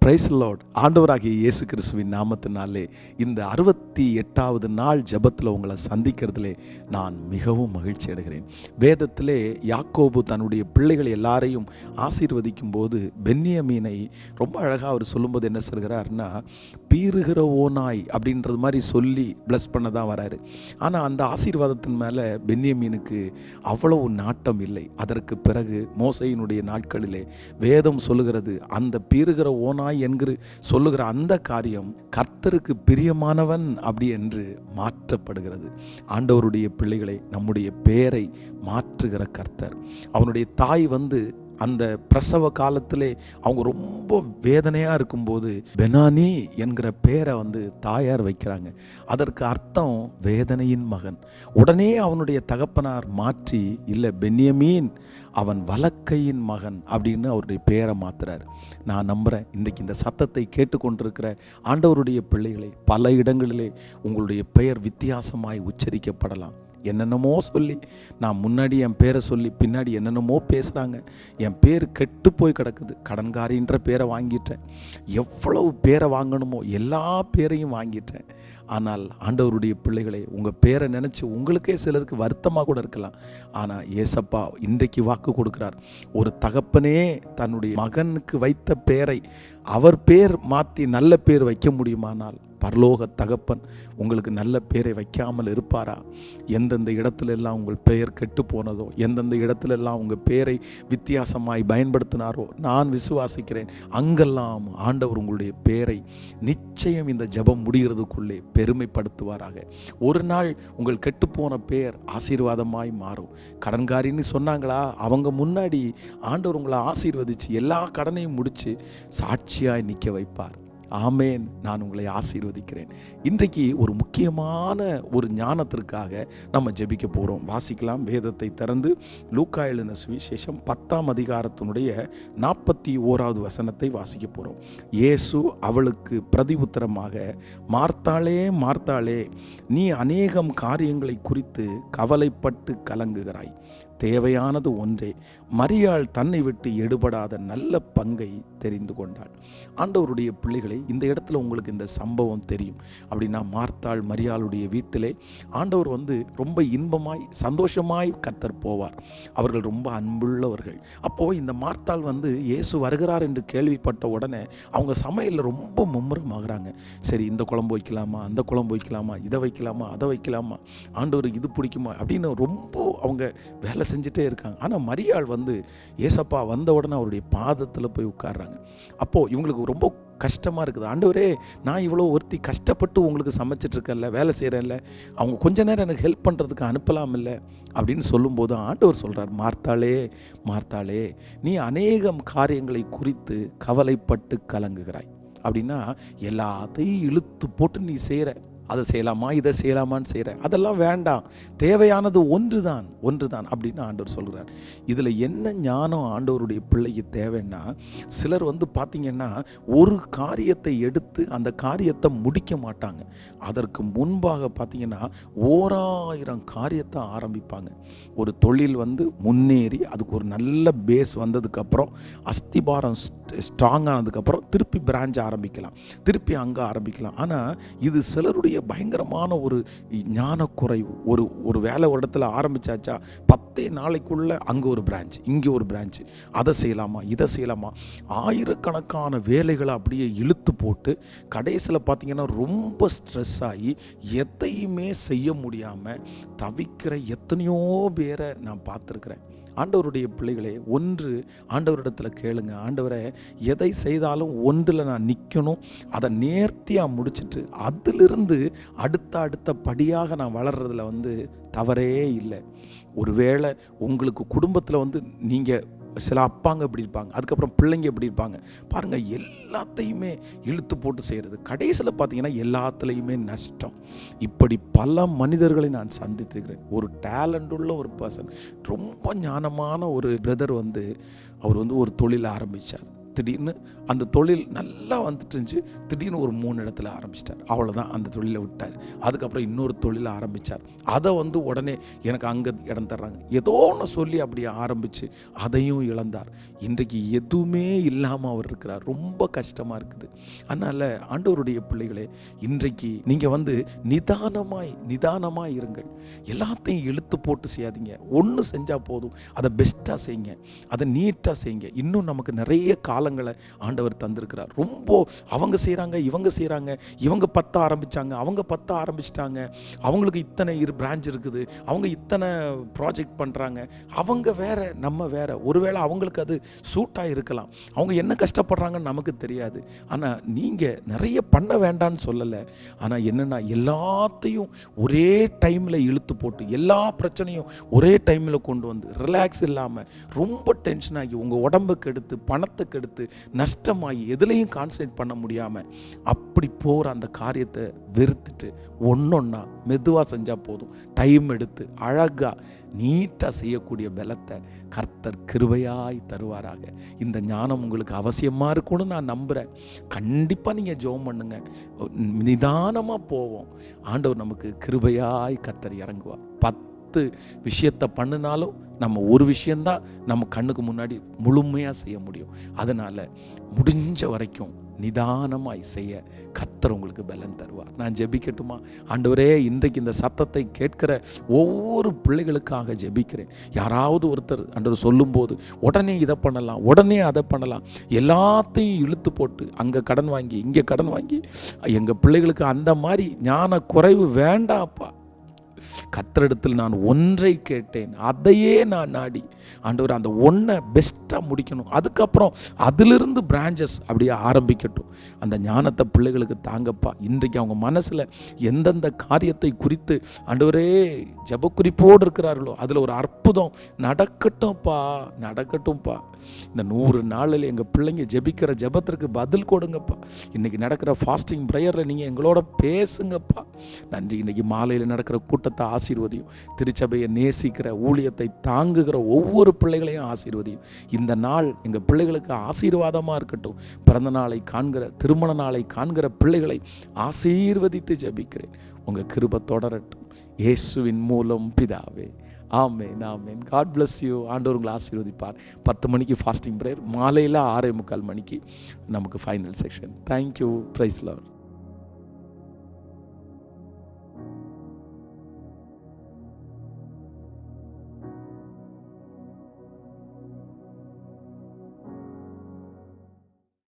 Price Lord. ஆண்டவராகிய இயேசு கிறிஸ்துவின் நாமத்தினாலே இந்த 68வது நாள் ஜெபத்தில் உங்களை சந்திக்கிறதுலே நான் மிகவும் மகிழ்ச்சி அடைகிறேன். வேதத்திலே யாக்கோபு தன்னுடைய பிள்ளைகள் எல்லாரையும் ஆசீர்வதிக்கும் போது பென்யமீனை ரொம்ப அழகாக அவர் சொல்லும்போது என்ன சொல்கிறார்னா, பீறுகிற ஓநாய் அப்படின்றது மாதிரி சொல்லி பிளஸ் பண்ண தான் வராரு. ஆனால் அந்த ஆசீர்வாதத்தின் மேலே பென்யமீனுக்கு அவ்வளவு நாட்டம் இல்லை. அதற்கு பிறகு மோசேயினுடைய நாட்களிலே வேதம் சொல்லுகிறது, அந்த பீறுகிற ஓநாய் என்கிற சொல்லுகிற அந்த காரியம் கர்த்தருக்கு பிரியமானவன் அப்படி என்று மாற்றப்படுகிறது. ஆண்டவருடைய பிள்ளைகளை, நம்முடைய பெயரை மாற்றுகிற கர்த்தர். அவனுடைய தாய் அந்த பிரசவ காலத்திலே அவங்க ரொம்ப வேதனையாக இருக்கும்போது பெனானி என்கிற பேரை தாயார் வைக்கிறாங்க. அதற்கு அர்த்தம் வேதனையின் மகன். உடனே அவனுடைய தகப்பனார் மாற்றி, இல்லை பென்யமீன் அவன் வலக்கையின் மகன் அப்படின்னு அவருடைய பேரை மாத்துறாரு. நான் நம்புகிறேன், இன்றைக்கு இந்த சத்தத்தை கேட்டுக்கொண்டிருக்கிற ஆண்டவருடைய பிள்ளைகளை, பல இடங்களிலே உங்களுடைய பெயர் வித்தியாசமாய் உச்சரிக்கப்படலாம். என்னென்னமோ சொல்லி, நான் முன்னாடி என் பேரை சொல்லி பின்னாடி என்னென்னமோ பேசுகிறாங்க. என் பேர் கெட்டு போய் கிடக்குது. கடன்காரின்ற பேரை வாங்கிட்டேன். எவ்வளவு பேரை வாங்கணுமோ எல்லா பேரையும் வாங்கிட்டேன். ஆனால் ஆண்டவருடைய பிள்ளைகளை, உங்கள் பேரை நினச்சி உங்களுக்கே சிலருக்கு வருத்தமாக கூட இருக்கலாம். ஆனால் ஏசப்பா இன்றைக்கு வாக்கு கொடுக்குறார். ஒரு தகப்பனே தன்னுடைய மகனுக்கு வைத்த பேரை அவர் பேர் மாற்றி நல்ல பேர் வைக்க முடியுமானால் பரலோக தகப்பன் உங்களுக்கு நல்ல பேரை வைக்காமல் இருப்பாரா? எந்தெந்த இடத்துல எல்லாம் உங்கள் பெயர் கெட்டு போனதோ, எந்தெந்த இடத்துல எல்லாம் உங்கள் பேரை வித்தியாசமாய் பயன்படுத்தினாரோ, நான் விசுவாசிக்கிறேன் அங்கெல்லாம் ஆண்டவர் உங்களுடைய பேரை நிச்சயம் இந்த ஜெபம் முடிகிறதுக்குள்ளே பெருமைப்படுத்துவாராக. ஒரு நாள் உங்கள் கெட்டுப்போன பேர் ஆசீர்வாதமாய் மாறும். கடன்காரின்னு சொன்னாங்களா, அவங்க முன்னாடி ஆண்டவர் உங்களை ஆசீர்வதித்து எல்லா கடனையும் முடித்து சாட்சியாய் நிற்க வைப்பார். ஆமேன். நான் உங்களை ஆசீர்வதிக்கிறேன். இன்றைக்கு ஒரு முக்கியமான ஒரு ஞானத்திற்காக நம்ம ஜெபிக்க போகிறோம். வாசிக்கலாம். வேதத்தை திறந்து லூக்கா எழுதின சுவிசேஷம் 10ஆம் அதிகாரத்தினுடைய 41வது வசனத்தை வாசிக்க போகிறோம். இயேசு அவளுக்கு பிரதி உத்தரமாக, மார்த்தாளே மார்த்தாளே, நீ அநேகம் காரியங்களை குறித்து கவலைப்பட்டு கலங்குகிறாய். தேவையானது ஒன்றே. மரியாள் தன்னை விட்டு எடுபடாத நல்ல பங்கை தெரிந்து கொண்டாள். ஆண்டவருடைய பிள்ளைகளை, இந்த இடத்துல உங்களுக்கு இந்த சம்பவம் தெரியும் அப்படின்னா, மார்த்தாள் மரியாளுடைய வீட்டிலே ஆண்டவர் ரொம்ப இன்பமாய் சந்தோஷமாய் கர்த்தர் போவார். அவர்கள் ரொம்ப அன்புள்ளவர்கள். அப்போது இந்த மார்த்தாள் இயேசு வருகிறார் என்று கேள்விப்பட்ட உடனே அவங்க சமையலில் ரொம்ப மும்முரமாகறாங்க. சரி, இந்த குழம்பு வைக்கலாமா, அந்த குழம்பு வைக்கலாமா, இதை வைக்கலாமா, அதை வைக்கலாமா, ஆண்டவருக்கு இது பிடிக்குமா அப்படின்னு ரொம்ப அவங்க வேலை செஞ்சுட்டே இருக்காங்க. ஆனால் மரியாள் ஏசப்பா வந்த உடனே அவருடைய பாதத்தில் போய் உட்கார்றாங்க. அப்போது இவங்களுக்கு ரொம்ப கஷ்டமாக இருக்குது. ஆண்டவரே, நான் இவ்வளோ ஒருத்தி கஷ்டப்பட்டு உங்களுக்கு சமைச்சிட்ருக்கேன்ல, வேலை செய்கிறேன்ல, அவங்க கொஞ்ச நேரம் எனக்கு ஹெல்ப் பண்ணுறதுக்கு அனுப்பலாம் இல்லை அப்படின்னு சொல்லும்போது ஆண்டவர் சொல்கிறார், மார்த்தாளே மார்த்தாளே, நீ அநேகம் காரியங்களை குறித்து கவலைப்பட்டு கலங்குகிறாய். அப்படின்னா எல்லாத்தையும் இழுத்து போட்டு நீ செய்கிற, அதை செய்யலாமா இதை செய்யலாமான்னு செய்கிற, அதெல்லாம் வேண்டாம், தேவையானது ஒன்று தான் அப்படின்னு ஆண்டவர் சொல்கிறார். இதில் என்ன ஞானம் ஆண்டவருடைய பிள்ளைக்கு தேவைன்னா, சிலர் பார்த்திங்கன்னா ஒரு காரியத்தை எடுத்து அந்த காரியத்தை முடிக்க மாட்டாங்க. அதற்கு முன்பாக பார்த்திங்கன்னா 1000 காரியத்தை ஆரம்பிப்பாங்க. ஒரு தொழில் முன்னேறி அதுக்கு ஒரு நல்ல பேஸ் வந்ததுக்கப்புறம், அஸ்திபாரம் ஸ்ட்ராங் ஆனதுக்கப்புறம் திருப்பி பிரான்ச் ஆரம்பிக்கலாம், திருப்பி அங்கே ஆரம்பிக்கலாம். ஆனால் இது சிலருடைய பயங்கரமான ஒரு ஞானக்குறைவு. ஒரு வேலை ஒரு இடத்துல ஆரம்பிச்சாச்சா 10 நாளைக்குள்ள அங்கே ஒரு பிரான்ச், இங்கே ஒரு பிரான்ச், அதை செய்யலாமா இதை செய்யலாமா, ஆயிரக்கணக்கான வேலைகளை அப்படியே இழுத்து போட்டு கடைசியில் பார்த்திங்கன்னா ரொம்ப ஸ்ட்ரெஸ் ஆகி எதையுமே செய்ய முடியாமல் தவிக்கிற எத்தனையோ பேரை நான் பார்த்துருக்குறேன். ஆண்டவருடைய பிள்ளைகளே, ஒன்று ஆண்டவரிடத்தில் கேளுங்க, ஆண்டவரை எதை செய்தாலும் ஒன்றில் நான் நிற்கணும், அதை நேர்த்தியாக முடிச்சுட்டு அதிலிருந்து அடுத்த படியாக நான் வளர்கிறதுல தவறே இல்லை. ஒருவேளை உங்களுக்கு குடும்பத்தில் நீங்கள் சில அப்பாங்க இப்படி இருப்பாங்க, அதுக்கப்புறம் பிள்ளைங்க எப்படி இருப்பாங்க பாருங்கள், எல்லாத்தையுமே இழுத்து போட்டு செய்கிறது, கடைசியில் பார்த்தீங்கன்னா எல்லாத்துலேயுமே நஷ்டம். இப்படி பல மனிதர்களை நான் சந்தித்திருக்கிறேன். ஒரு டேலண்ட் உள்ள ஒரு பர்சன், ரொம்ப ஞானமான ஒரு பிரதர் அவர் ஒரு தொழில் ஆரம்பித்தார். திடீர்னு அந்த தொழில் நல்லா வந்துட்டு இருந்துச்சு. திடீர்னு ஒரு 3 இடத்துல ஆரம்பிச்சிட்டார். அவ்வளோதான், அந்த தொழிலை விட்டார். அதுக்கப்புறம் இன்னொரு தொழிலை ஆரம்பித்தார். அதை உடனே எனக்கு அங்கே இடம் தர்றாங்க ஏதோ ஒன்று சொல்லி அப்படியே ஆரம்பித்து அதையும் இழந்தார். இன்றைக்கு எதுவுமே இல்லாமல் அவர் இருக்கிறார். ரொம்ப கஷ்டமாக இருக்குது. அதனால் ஆண்டவருடைய பிள்ளைகளே, இன்றைக்கு நீங்கள் நிதானமாய் இருங்கள். எல்லாத்தையும் இழுத்து போட்டு செய்யாதீங்க. ஒன்று செஞ்சால் போதும், அதை பெஸ்ட்டாக செய்யுங்க, அதை நீட்டாக செய்யுங்க. இன்னும் நமக்கு நிறைய காலங்களை ஆண்டவர் தந்திருக்கிறார். ரொம்ப அவங்க செய்கிறாங்க, இவங்க செய்கிறாங்க, இவங்க 10 ஆரம்பித்தாங்க, அவங்க 10 ஆரம்பிச்சிட்டாங்க, அவங்களுக்கு இத்தனை பிரான்ச் இருக்குது, அவங்க இத்தனை ப்ராஜெக்ட் பண்ணுறாங்க, அவங்க வேற நம்ம வேற. ஒருவேளை அவங்களுக்கு அது சூட்டாக இருக்கலாம். அவங்க என்ன கஷ்டப்படுறாங்கன்னு நமக்கு தெரியாது. ஆனால் நீங்கள் நிறைய பண்ண வேண்டான்னு சொல்லலை. ஆனால் என்னென்னா, எல்லாத்தையும் ஒரே டைமில் இழுத்து போட்டு எல்லா பிரச்சனையும் ஒரே டைமில் கொண்டு வந்து ரிலாக்ஸ் இல்லாமல் ரொம்ப டென்ஷன் ஆகி உங்கள் உடம்புக்கு எடுத்து பணத்துக்கு எடுத்து நஷ்டமாகி எதுலேயும் கான்சன்ட்ரேட் பண்ண முடியாமல் அப்படி போகிற அந்த காரியத்தை வெறுத்துட்டு ஒன்றொன்னா மெதுவாக செஞ்சால் போதும். டைம் எடுத்து அழகாக நீட்டாக செய்யக்கூடிய பலத்தை கர்த்தர் கிருபையாய் தருவாராக. இந்த ஞானம் உங்களுக்கு அவசியமாக இருக்கும்னு நான் நம்புகிறேன். கண்டிப்பாக நீங்கள் ஜெபம் பண்ணுங்க. நிதானமாக போவோம். ஆண்டவர் நமக்கு கிருபையாய் கர்த்தர் இறங்குவார். 10 விஷயத்தை பண்ணினாலும் நம்ம ஒரு விஷயந்தான் நம்ம கண்ணுக்கு முன்னாடி முழுமையாக செய்ய முடியும். அதனால் முடிஞ்ச வரைக்கும் நிதானமாய் செய்ய கர்த்தர் உங்களுக்கு பலன் தருவார். நான் ஜெபிக்கட்டுமா? ஆண்டவரே, இன்றைக்கு இந்த சத்தத்தை கேட்கிற ஒவ்வொரு பிள்ளைகளுக்காக ஜெபிக்கிறேன். யாராவது ஒருத்தர் ஆண்டவர் சொல்லும்போது உடனே இதை பண்ணலாம், உடனே அதை பண்ணலாம், எல்லாத்தையும் இழுத்து போட்டு அங்கே கடன் வாங்கி இங்கே கடன் வாங்கி, எங்கள் பிள்ளைகளுக்கு அந்த மாதிரி ஞான குறைவு வேண்டாப்பா. கர்த்தரிடத்தில் நான் ஒன்றை கேட்டேன், அதையே நான் நாடி, ஆண்டவர் அந்த ஒன்றை பெஸ்ட்டாக முடிக்கணும். அதுக்கப்புறம் அதிலிருந்து பிரான்ச்சஸ் அப்படியே ஆரம்பிக்கட்டும். அந்த ஞானத்தை பிள்ளைகளுக்கு தாங்கப்பா. இன்றைக்கு அவங்க மனசில் எந்தெந்த காரியத்தை குறித்து ஆண்டவரே ஜெப குறிப்போடு இருக்கிறார்களோ அதில் ஒரு அற்புதம் நடக்கட்டும்ப்பா. இந்த 100 நாளில் எங்கள் பிள்ளைங்க ஜெபிக்கிற ஜெபத்திற்கு பதில் கொடுங்கப்பா. இன்றைக்கி நடக்கிற ஃபாஸ்டிங் ப்ரேயரில் நீங்கள் எங்களோட பேசுங்கப்பா. நன்றி. இன்றைக்கி மாலையில் நடக்கிற கூட்டத்தை ஆசீர்வதியும். திருச்சபையை நேசிக்கிற ஊழியத்தை தாங்குகிற ஒவ்வொரு பிள்ளைகளையும் ஆசீர்வதியும். இந்த நாள் எங்கள் பிள்ளைகளுக்கு ஆசீர்வாதமாக இருக்கட்டும். பிறந்த நாளை காண்கிற, திருமண நாளை காண்கிற பிள்ளைகளை ஆசீர்வதித்து ஜெபிக்கிறேன். உங்கள் கிருபை தொடரட்டும். இயேசுவின் மூலம் பிதாவே, ஆமென், ஆமென். God bless you. ஆண்டவர் உங்களை ஆசீர்வதிப்பார். 10 மணிக்கு ஃபாஸ்டிங் ப்ரேயர், மாலையில் 6:45 மணிக்கு நமக்கு final section. Thank you. Praise Lord.